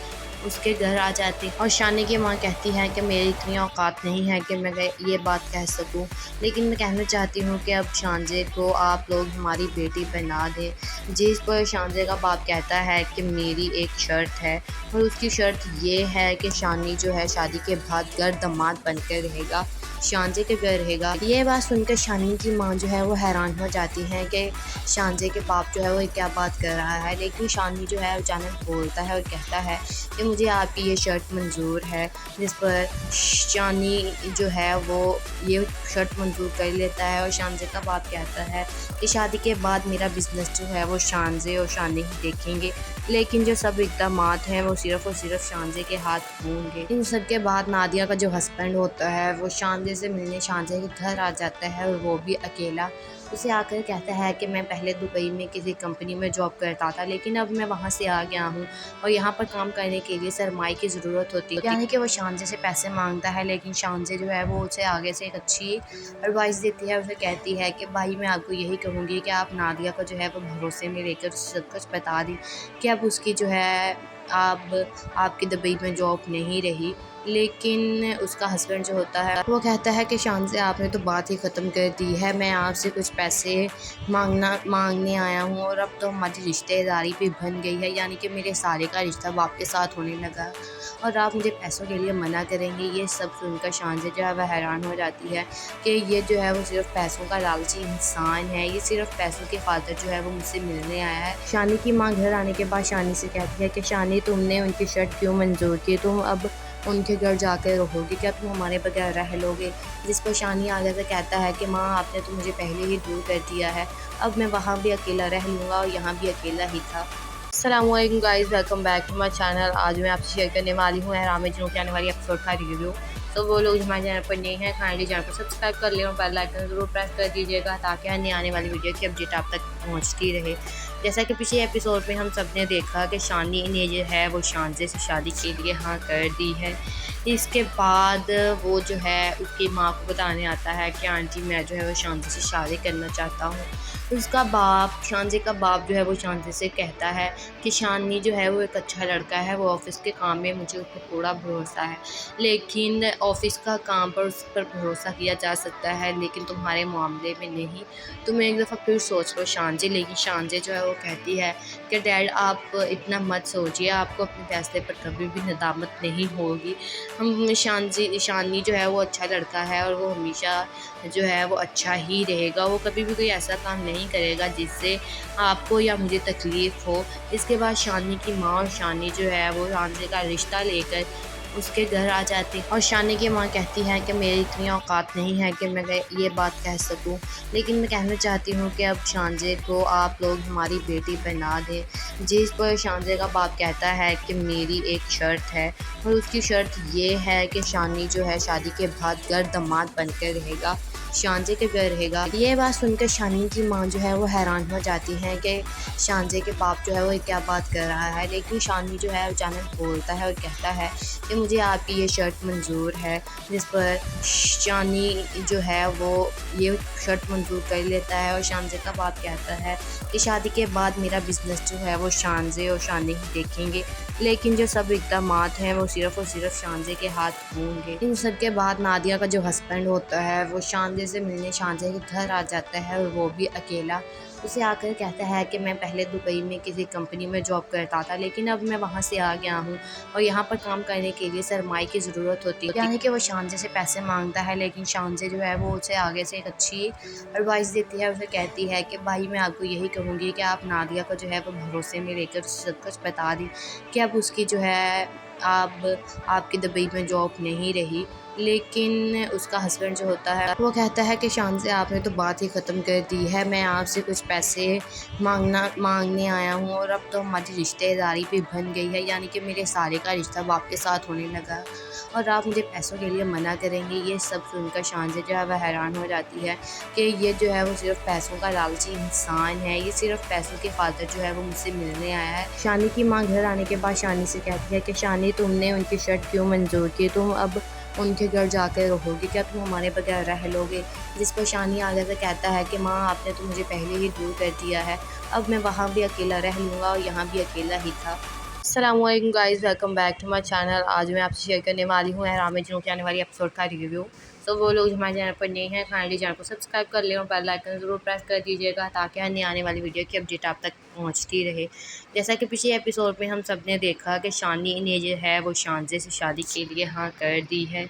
Speaker 1: उसके घर आ जाती और शानी की माँ कहती है कि मेरी इतनी औकात नहीं है कि मैं ये बात कह सकूं, लेकिन मैं कहना चाहती हूँ कि अब शांजे को आप लोग हमारी बेटी बना दें। जिस पर शांजे का बाप कहता है कि मेरी एक शर्त है और उसकी शर्त ये है कि शानी जो है शादी के बाद घर दामाद बनकर रहेगा, शांजे के घर रहेगा। ये बात सुनकर शानी की माँ जो है वो हैरान हो जाती है कि शांजे के बाप जो है वो क्या बात कर रहा है। लेकिन शानी जो है अचानक बोलता है और कहता है कि मुझे आपकी ये शर्ट मंजूर है। जिस पर शानी जो है वो ये शर्ट मंजूर कर लेता है और शांजे का बाप कहता है कि शादी के बाद मेरा बिजनेस जो है वो शांजे और शानी ही देखेंगे, लेकिन जो सब इक़दामात हैं वो सिर्फ़ और सिर्फ शांजे के हाथ होंगे। इन सब के बाद नादिया का जो हस्बैंड होता है वो शांजे से मिलने शांजे के घर आ जाता है और वो भी अकेला। उसे आकर कहता है कि मैं पहले दुबई में किसी कंपनी में जॉब करता था, लेकिन अब मैं वहाँ से आ गया हूँ और यहाँ पर काम करने के लिए सरमाए की ज़रूरत होती है। यानी कि वो शांजे से पैसे मांगता है, लेकिन शांजे जो है वो उसे आगे से एक अच्छी एडवाइस देती है। उसे कहती है कि भाई मैं आपको यही कहूँगी कि आप नादिया को जो है वो भरोसे में लेकर सब कुछ बता दें कि अब उसकी जो है आपकी दुबई में जॉब नहीं रही। लेकिन उसका हस्बैंड जो होता है वो कहता है कि शांजे आपने तो बात ही ख़त्म कर दी है, मैं आपसे कुछ पैसे मांगने आया हूँ और अब तो हमारी रिश्तेदारी भी बन गई है, यानी कि मेरे साले का रिश्ता अब आपके साथ होने लगा और आप मुझे पैसों के लिए मना करेंगे। ये सब सुनकर शांजे जो है वह हैरान हो जाती है कि ये जो है वो सिर्फ पैसों का लालची इंसान है, ये सिर्फ पैसों की खातिर जो है वो मुझसे मिलने आया है। शानी की माँ घर आने के बाद शानी से कहती है कि शानी तुमने उनकी शर्ट क्यों मंजूर की, तुम अब उनके घर जाकर रहोगे, क्या तुम हमारे बगैर रह लोगे। जिस पर शानी आगे से कहता है कि माँ आपने तो मुझे पहले ही दूर कर दिया है, अब मैं वहाँ भी अकेला रह लूँगा और यहाँ भी अकेला ही था। अस्सलामुअलैकुम guys, welcome back to my channel. आज मैं आपसे शेयर करने वाली हूँ एहराम जुनून की आने वाली एपिसोड का रिव्यू। तो वो लोग हमारे चैनल पर नए हैं, काइंडली चैनल को सब्सक्राइब कर लें और बेल आइकन ज़रूर प्रेस कर दीजिएगा ताकि अन्य आने वाली वीडियो की अपडेट आप तक पहुँचती रहे। जैसा कि पिछले एपिसोड में हम सब ने देखा कि शानी ने जो है वो शांजे से शादी के लिए हाँ कर दी है। इसके बाद वो जो है उसकी माँ को बताने आता है कि आंटी मैं जो है वो शांजे से शादी करना चाहता हूँ। उसका बाप, शांजे का बाप जो है वो शांजे से कहता है कि शानी जो है वो एक अच्छा लड़का है, वो ऑफिस के काम में मुझे उस पर पूरा भरोसा है, लेकिन ऑफिस का काम पर उस पर भरोसा किया जा सकता है लेकिन तुम्हारे मामले में नहीं। तुम एक दफ़ा फिर सोच लो शांति। शानजे, लेकिन शानजे जो है वो कहती है कि डैड आप इतना मत सोचिए, आपको अपने फैसले पर कभी भी नदामत नहीं होगी। हम शानी जो है वो अच्छा लड़का है और वो हमेशा जो है वो अच्छा ही रहेगा, वो कभी भी कोई ऐसा काम नहीं करेगा जिससे आपको या मुझे तकलीफ़ हो। इसके बाद शानी की माँ और शानी जो है वो शानजे का रिश्ता लेकर उसके घर आ जाती और शानी की माँ कहती है कि मेरी इतनी औकात नहीं है कि मैं ये बात कह सकूं, लेकिन मैं कहना चाहती हूँ कि अब शानजे को आप लोग हमारी बेटी बना दें। जिस पर शानजे का बाप कहता है कि मेरी एक शर्त है और उसकी शर्त ये है कि शानी जो है शादी के बाद घर दामाद बनकर रहेगा, शानजे के घर रहेगा। ये बात सुनकर शानी की माँ जो है वो हैरान हो जाती है कि शानजे के बाप जो है वो क्या बात कर रहा है, लेकिन शानी जो है अचानक बोलता है और कहता है कि मुझे आपकी ये शर्त मंजूर है। जिस पर शानी जो है वो ये शर्त मंजूर कर लेता है और शानजे का बाप कहता है कि शादी के बाद मेरा बिज़नेस जो है वो शानजे और शानी ही देखेंगे, लेकिन जो सब इक़दामात हैं वो सिर्फ़ और सिर्फ शानजे के हाथ होंगे। इन सब के बाद नादिया का जो हस्बैंड होता है वो शानजे से मिलने शानजे के घर आ जाता है और वो भी अकेला। उसे आकर कहता है कि मैं पहले दुबई में किसी कंपनी में जॉब करता था, लेकिन अब मैं वहाँ से आ गया हूँ और यहाँ पर काम करने के लिए सरमाए की ज़रूरत होती है। यानी कि वो शानजे से पैसे मांगता है, लेकिन शानजे जो है वो उसे आगे से एक अच्छी एडवाइस देती है। उसे कहती है कि भाई मैं आपको यही कहूँगी कि आप नादिया को जो है वो भरोसे में लेकर सब कुछ बता दें कि अब उसकी जो है आपकी दुबई में जॉब नहीं रही। लेकिन उसका हस्बैंड जो होता है वो कहता है कि शानजे आपने तो बात ही ख़त्म कर दी है, मैं आपसे कुछ पैसे मांगने आया हूँ और अब तो हमारी रिश्तेदारी भी बन गई है, यानी कि मेरे सारे का रिश्ता बाप के साथ होने लगा और आप मुझे पैसों के लिए मना करेंगे। ये सब सुनकर शानजे जो है वह हैरान हो जाती है कि ये जो है वो सिर्फ पैसों का लालची इंसान है, ये सिर्फ पैसों की खातिर जो है वो मुझसे मिलने आया है। शानी की माँ घर आने के बाद शानी से कहती है कि शानी तुमने उनकी शर्त क्यों मंजूर की, तुम अब उनके घर जाकर रहोगे, क्या तुम हमारे बगैर रह लोगे। जिस पर शानी आगे से कहता है कि माँ आपने तो मुझे पहले ही दूर कर दिया है, अब मैं वहाँ भी अकेला रह लूँगा और यहाँ भी अकेला ही था। अस्सलामुअलैकुम guys, welcome back to my channel. आज मैं आपसे शेयर करने वाली हूँ एहराम जुनून की आने वाली एपिसोड का रिव्यू। तो वो लोग हमारे चैनल पर नए हैं काइंडली चैनल को सब्सक्राइब कर लें और बेल आइकन ज़रूर प्रेस कर दीजिएगा ताकि अन्य आने वाली वीडियो की अपडेट आप तक पहुंचती रहे। जैसा कि पिछले एपिसोड में हम सब ने देखा कि शानी ने जो है वो शानजे से शादी के लिए हाँ कर दी है।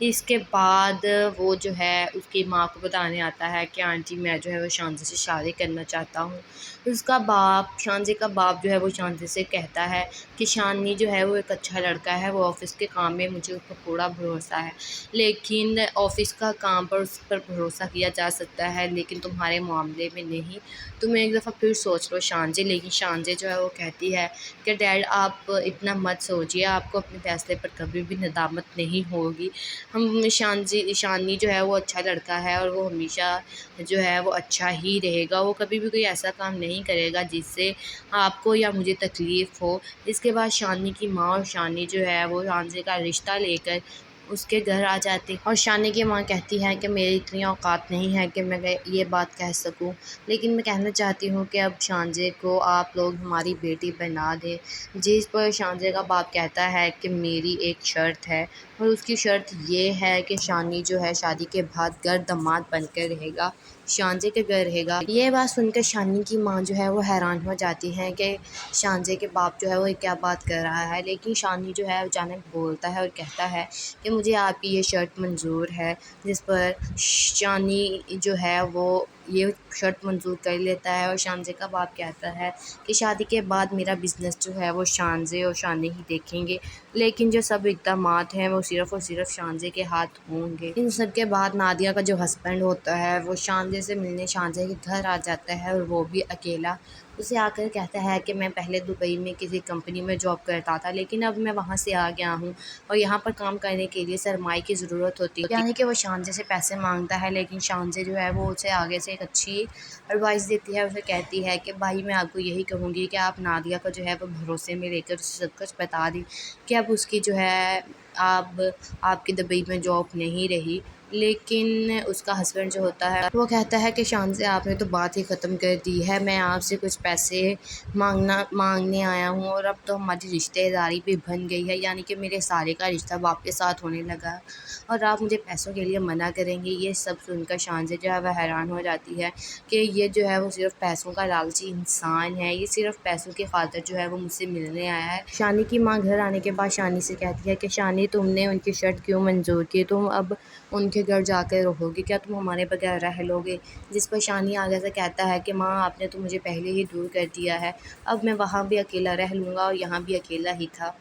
Speaker 1: इसके बाद वो जो है उसकी माँ को बताने आता है कि आंटी मैं जो है वो शानजे से शादी करना चाहता हूँ। उसका बाप शानजे का बाप जो है वो शानजे से कहता है कि शानी जो है वो एक अच्छा लड़का है, वो ऑफ़िस के काम में मुझे उस पर पूरा भरोसा है, लेकिन ऑफ़िस का काम पर उस पर भरोसा किया जा सकता है लेकिन तुम्हारे मामले में नहीं। तुम एक दफ़ा फिर सोच लो शानजे। लेकिन शानजे जो है वो कहती है कि डैड आप इतना मत सोचिए, आपको अपने फैसले पर कभी भी नदामत नहीं होगी। हम शानी जो है वो अच्छा लड़का है और वो हमेशा जो है वो अच्छा ही रहेगा, वो कभी भी कोई ऐसा काम नहीं करेगा जिससे आपको या मुझे तकलीफ़ हो। इसके बाद शानी की माँ और शानी जो है वो शानजे का रिश्ता लेकर उसके घर आ जाती और शानी की माँ कहती है कि मेरी इतनी औकात नहीं है कि मैं ये बात कह सकूं, लेकिन मैं कहना चाहती हूँ कि अब शानजे को आप लोग हमारी बेटी बना दें। जिस पर शानजे का बाप कहता है कि मेरी एक शर्त है और उसकी शर्त ये है कि शानी जो है शादी के बाद घर दामाद बनकर रहेगा, शानजे के घर रहेगा। ये बात सुनकर शानी की माँ जो है वो हैरान हो जाती है कि शानजे के बाप जो है वो क्या बात कर रहा है, लेकिन शानी जो है अचानक बोलता है और कहता है कि मुझे आपकी ये शर्त मंजूर है। जिस पर शानी जो है वो ये शर्त मंजूर कर लेता है और शानजे का बाप कहता है कि शादी के बाद मेरा बिज़नेस जो है वो शानजे और शानी ही देखेंगे, लेकिन जो सब इक़दामात हैं वो सिर्फ़ और सिर्फ शानजे के हाथ होंगे। इन सब के बाद नादिया का जो हस्बैंड होता है वो शानजे से मिलने शानजे के घर आ जाता है और वो भी अकेला। उसे आकर कहता है कि मैं पहले दुबई में किसी कंपनी में जॉब करता था, लेकिन अब मैं वहाँ से आ गया हूँ और यहाँ पर काम करने के लिए सरमाए की ज़रूरत होती है। यानी कि वो शानजे से पैसे मांगता है, लेकिन शानजे जो है वो उसे आगे से एक अच्छी एडवाइस देती है। उसे कहती है कि भाई मैं आपको यही कहूँगी कि आप नादिया को जो है वो भरोसे में लेकर सब कुछ बता दें कि अब उसकी जो है अब आपकी दुबई में जॉब नहीं रही। लेकिन उसका हस्बैंड जो होता है वो कहता है कि शान से आपने तो बात ही ख़त्म कर दी है, मैं आपसे कुछ पैसे मांगने आया हूँ और अब तो हमारी रिश्तेदारी भी बन गई है, यानी कि मेरे सारे का रिश्ता बाप के साथ होने लगा है और आप मुझे पैसों के लिए मना करेंगे। ये सब सुनकर शान से जो है वह हैरान हो जाती है कि ये जो है वो सिर्फ पैसों का लालची इंसान है, ये सिर्फ पैसों की खातिर जो है वो मुझसे मिलने आया है। शानी की माँ घर आने के बाद शानी से कहती है कि शानी, तुमने उनकी शर्त क्यों मंजूर की, तुम अब उनके घर जाकर रहोगे क्या, तुम हमारे बगैर रह लोगे। जिस पर शानी आगे से कहता है कि माँ, आपने तो मुझे पहले ही दूर कर दिया है, अब मैं वहाँ भी अकेला रह लूँगा और यहाँ भी अकेला ही था।